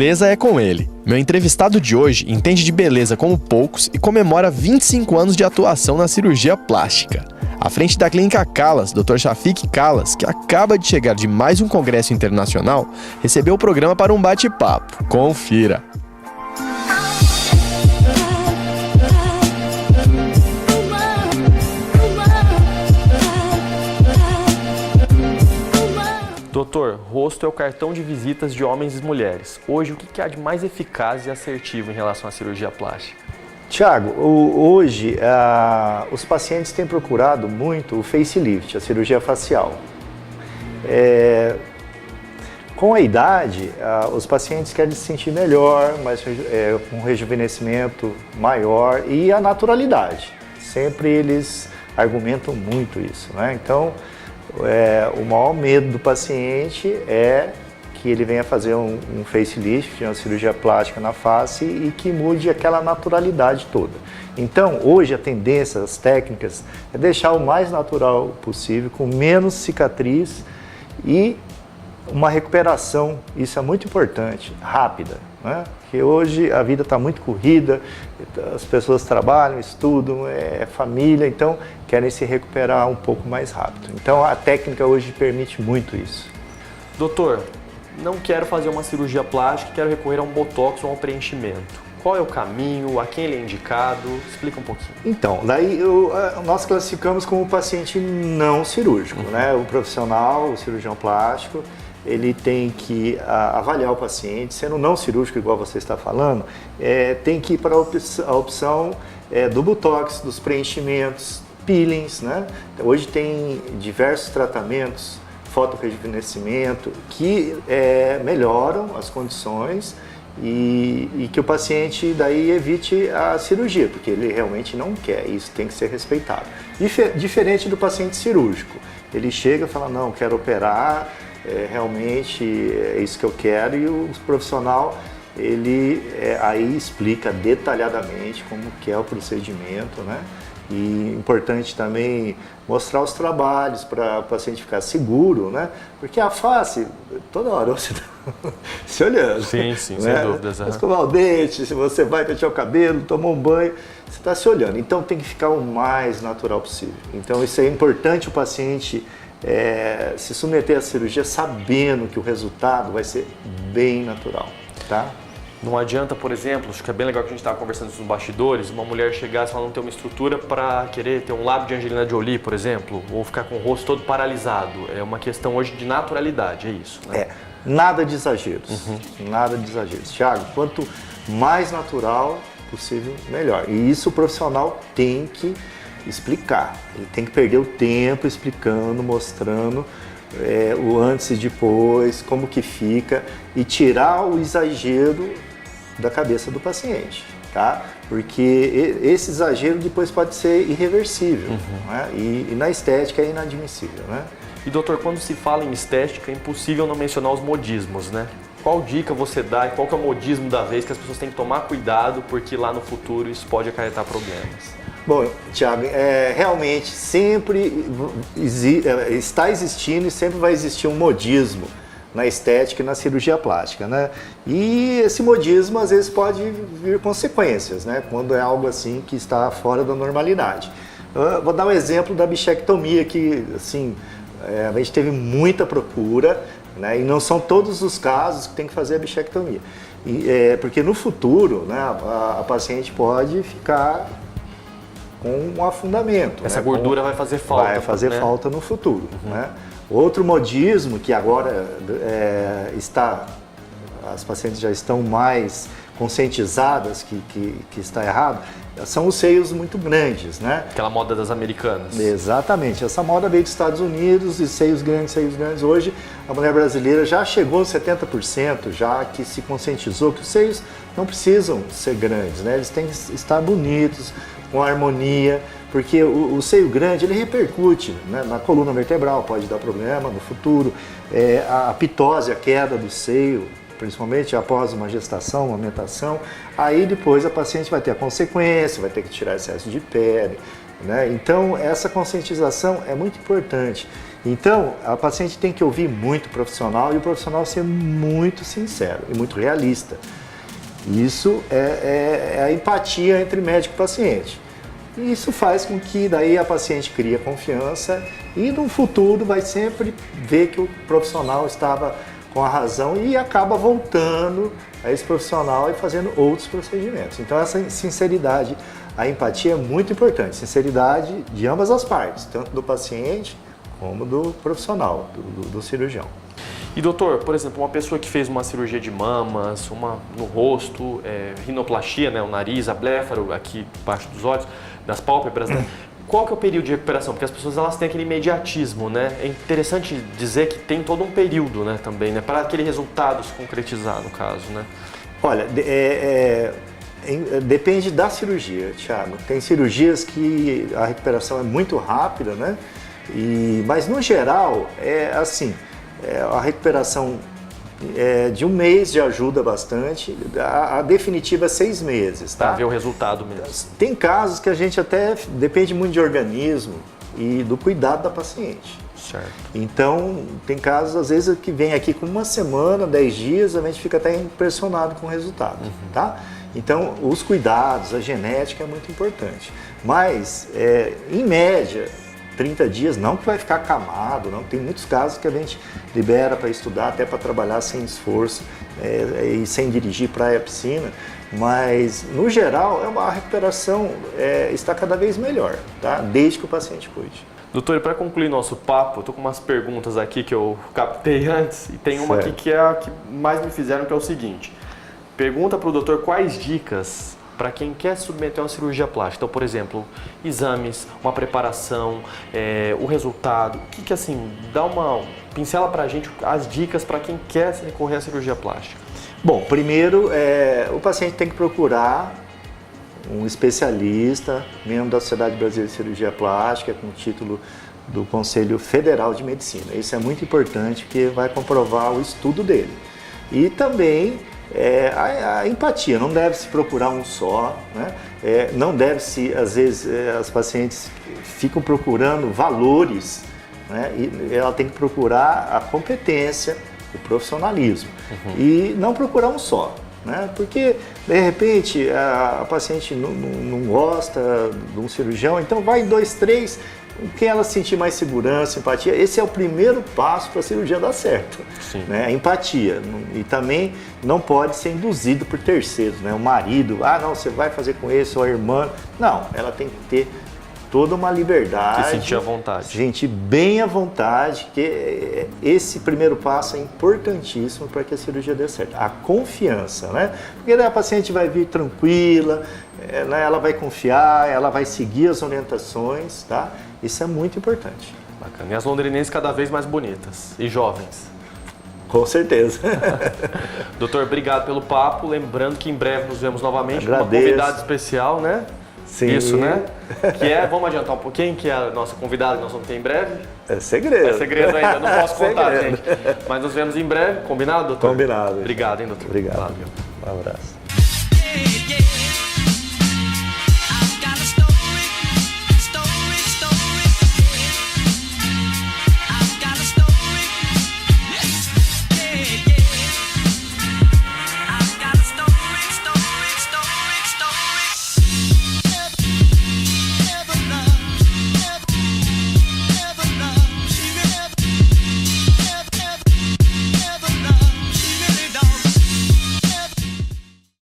Beleza é com ele. Meu entrevistado de hoje entende de beleza como poucos e comemora 25 anos de atuação na cirurgia plástica. À frente da clínica Calas, Dr. Shafik Calas, que acaba de chegar de mais um congresso internacional, recebeu o programa para um bate-papo. Confira! Doutor, rosto é o cartão de visitas de homens e mulheres. Hoje, o que há de mais eficaz e assertivo em relação à cirurgia plástica? Tiago, hoje os pacientes têm procurado muito o facelift, a cirurgia facial. Com a idade, os pacientes querem se sentir melhor, com um rejuvenescimento maior e a naturalidade. Sempre eles argumentam muito isso, né? Então, o maior medo do paciente é que ele venha fazer um facelift, uma cirurgia plástica na face e que mude aquela naturalidade toda. Então, hoje a tendência, as técnicas, é deixar o mais natural possível, com menos cicatriz e uma recuperação, isso é muito importante, rápida, né? Porque hoje a vida está muito corrida, as pessoas trabalham, estudam, família, então querem se recuperar um pouco mais rápido. Então a técnica hoje permite muito isso. Doutor, não quero fazer uma cirurgia plástica, quero recorrer a um botox ou a um preenchimento. Qual é o caminho? A quem ele é indicado? Explica um pouquinho. Então, daí nós classificamos como paciente não cirúrgico, né? O profissional, o cirurgião plástico, ele tem que avaliar o paciente, sendo não cirúrgico, igual você está falando, tem que ir para a opção do botox, dos preenchimentos, peelings, né? Hoje tem diversos tratamentos, fotorrejuvenescimento, que melhoram as condições e que o paciente daí evite a cirurgia, porque ele realmente não quer, isso tem que ser respeitado. Diferente do paciente cirúrgico, ele chega e fala, não, quero operar, realmente é isso que eu quero, e o profissional ele aí explica detalhadamente como que é o procedimento, né? E importante também mostrar os trabalhos para o paciente ficar seguro, né? Porque a face, toda hora você está se olhando. Sim, né? sem dúvidas. Escovar o dente, se você vai pentear o cabelo, tomar um banho, você está se olhando. Então tem que ficar o mais natural possível. Então isso é importante o paciente se submeter à cirurgia sabendo que o resultado vai ser bem natural, tá? Não adianta, por exemplo, acho que é bem legal que a gente estava conversando nos bastidores, uma mulher chegar e não ter uma estrutura para querer ter um lábio de Angelina Jolie, por exemplo, ou ficar com o rosto todo paralisado. É uma questão hoje de naturalidade, é isso, né? Nada de exageros, nada de exageros. Thiago, quanto mais natural possível, melhor. E isso o profissional tem que explicar, ele tem que perder o tempo explicando, mostrando o antes e depois, como que fica, e tirar o exagero da cabeça do paciente, tá? Porque esse exagero depois pode ser irreversível, né? E na estética é inadmissível, né? E doutor, quando se fala em estética, é impossível não mencionar os modismos, né? Qual dica você dá e qual que é o modismo da vez que as pessoas têm que tomar cuidado, porque lá no futuro isso pode acarretar problemas? Bom, Thiago, realmente sempre está existindo e sempre vai existir um modismo na estética e na cirurgia plástica, né? E esse modismo às vezes pode vir consequências, né? Quando é algo assim que está fora da normalidade. Eu vou dar um exemplo da bichectomia que, assim, a gente teve muita procura, né? E não são todos os casos que tem que fazer a bichectomia. Porque no futuro, né, a paciente pode ficar com um afundamento. Essa gordura vai fazer falta. Vai fazer falta no futuro. Né? Outro modismo que agora as pacientes já estão mais conscientizadas que está errado, são os seios muito grandes, né? Aquela moda das americanas. Exatamente. Essa moda veio dos Estados Unidos e seios grandes. Hoje a mulher brasileira já chegou aos 70%, já que se conscientizou que os seios não precisam ser grandes, né? Eles têm que estar bonitos, com harmonia, porque o seio grande ele repercute, né, na coluna vertebral, pode dar problema no futuro. A pitose, a queda do seio, principalmente após uma gestação, uma amamentação, aí depois a paciente vai ter a consequência, vai ter que tirar excesso de pele, né? Então essa conscientização é muito importante. Então, a paciente tem que ouvir muito o profissional e o profissional ser muito sincero e muito realista. Isso é a empatia entre médico e paciente. E isso faz com que daí a paciente crie confiança e no futuro vai sempre ver que o profissional estava com a razão e acaba voltando a esse profissional e fazendo outros procedimentos. Então essa sinceridade, a empatia é muito importante, sinceridade de ambas as partes, tanto do paciente como do profissional, do cirurgião. E doutor, por exemplo, uma pessoa que fez uma cirurgia de mamas, uma no rosto, rinoplastia, né, o nariz, a blefaro aqui embaixo dos olhos, das pálpebras, né? Qual que é o período de recuperação? Porque as pessoas elas têm aquele imediatismo, né? É interessante dizer que tem todo um período, né, também, né, para aquele resultado se concretizar, no caso, né? Olha, depende da cirurgia, Thiago. Tem cirurgias que a recuperação é muito rápida, né? Mas no geral é assim, a recuperação de um mês já ajuda bastante, a definitiva é 6 meses, tá? Para ver o resultado mesmo. Tem casos que a gente até depende muito de organismo e do cuidado da paciente. Certo. Então, tem casos às vezes que vem aqui com 1 semana, 10 dias, a gente fica até impressionado com o resultado, tá? Então, os cuidados, a genética é muito importante. Mas, em média, 30 dias, não que vai ficar acamado, não. Tem muitos casos que a gente libera para estudar, até para trabalhar sem esforço e sem dirigir praia, piscina, mas no geral a recuperação está cada vez melhor, tá? Desde que o paciente cuide. Doutor, para concluir nosso papo, eu estou com umas perguntas aqui que eu captei antes e tem uma aqui que é a que mais me fizeram, que é o seguinte. Pergunta para o doutor quais dicas para quem quer submeter a uma cirurgia plástica. Então, por exemplo, exames, uma preparação, o resultado. O que assim, dá uma pincela para a gente as dicas para quem quer recorrer à cirurgia plástica. Bom, primeiro, o paciente tem que procurar um especialista, membro da Sociedade Brasileira de Cirurgia Plástica, com o título do Conselho Federal de Medicina. Isso é muito importante, porque vai comprovar o estudo dele. E também a empatia, não deve se procurar um só, né? Não deve se, às vezes, as pacientes ficam procurando valores, né? E ela tem que procurar a competência, o profissionalismo, e não procurar um só, né? Porque, de repente, a paciente não gosta de um cirurgião, então vai em 2, 3, quem ela sentir mais segurança, empatia, esse é o primeiro passo para a cirurgia dar certo, né? A empatia. E também não pode ser induzido por terceiros, né? O marido, não, você vai fazer com esse, ou a irmã. Não, ela tem que ter toda uma liberdade. Se sentir à vontade. Gente, bem à vontade, que esse primeiro passo é importantíssimo para que a cirurgia dê certo. A confiança, né? Porque daí a paciente vai vir tranquila, ela vai confiar, ela vai seguir as orientações, tá? Isso é muito importante. Bacana. E as londrinenses cada vez mais bonitas e jovens. Com certeza. Doutor, obrigado pelo papo. Lembrando que em breve nos vemos novamente com uma Agradeço. convidada especial, né? Sim. Isso, né? Vamos adiantar um pouquinho, que é a nossa convidada que nós vamos ter em breve. É segredo. É segredo ainda, não posso contar, gente. Mas nos vemos em breve, combinado, doutor? Combinado. Obrigado, hein, doutor? Obrigado. Valeu. Um abraço.